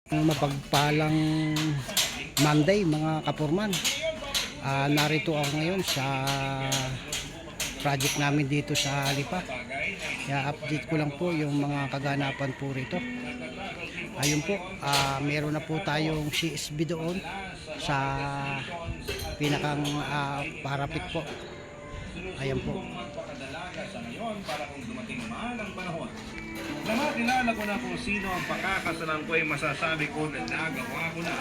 Mapagpalang Monday mga kapurman. Narito ako ngayon sa project namin dito sa Lipa. Kaya update ko lang po yung mga kaganapan po rito. Ayun po, meron na po tayong CSB doon sa pinakang parapit po. Ayan po. Para kung dumating man ang panahon na makilala ko na kung sino ang pakakasalan ko ay masasabi ko na nagawa ko na.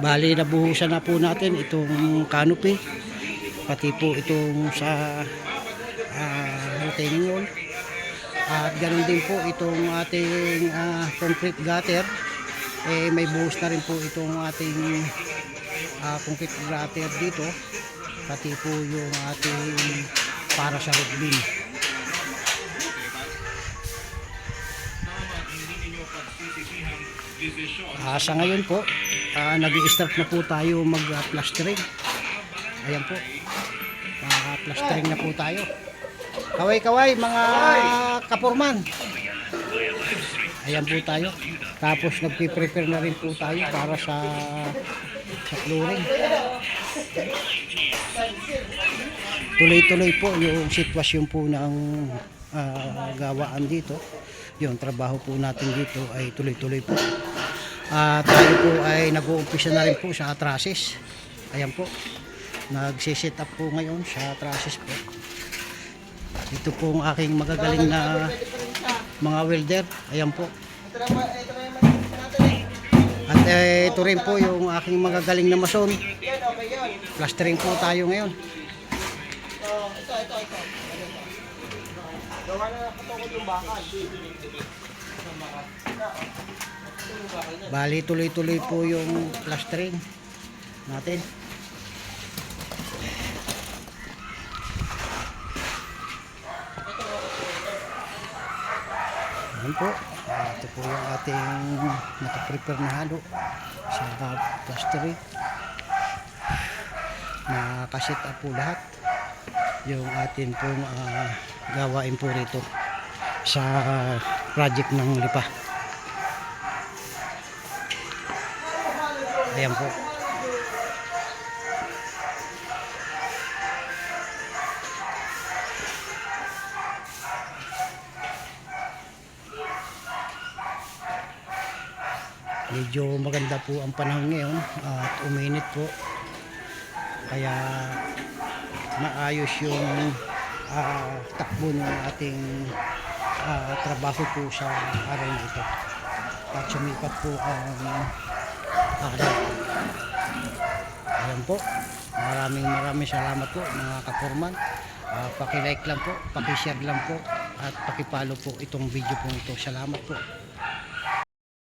Bali, nabuhusan na po natin itong canopy, pati po itong sa retaining wall, at ganoon din po itong ating concrete gutter. May buhos na rin po itong ating concrete gutter dito, pati po yung ating para sa road beam. Sa ngayon po, nag-i-start na po tayo mag-plastering. Ayan po, plastering na po tayo. Kaway-kaway mga kapurman. Ayan po tayo. Tapos nagpiprepare na rin po tayo para sa flooring. Tuloy-tuloy po yung sitwasyon po ng gawaan dito. Yung trabaho po natin dito ay tuloy-tuloy po. Tayo po ay nag-uumpisa na rin po sa trusses. Ayan po, nagsiset up po ngayon sa trusses po. Ito po ang aking magagaling na mga welder. Ayan po. At ito rin po yung aking magagaling na mason. Plastering po tayo ngayon. Gawa na katungkol yung bakal. Bali, tuloy-tuloy po yung plastering natin. Ayan po. Ito po yung ating nakaprepare na halo sa plastering. Nakasit up po lahat yung atin pong gawain po rito sa project ng Lipa. Ayan po. Medyo maganda po ang panahon ngayon at uminit po. Kaya maayos yung takbo ng ating trabaho po sa araw na ito. At sumipat po ang araw. Ayan po. Maraming salamat po mga kapurman. Paki-like lang po, paki-share lang po, at paki-follow po itong video po ito. Salamat po.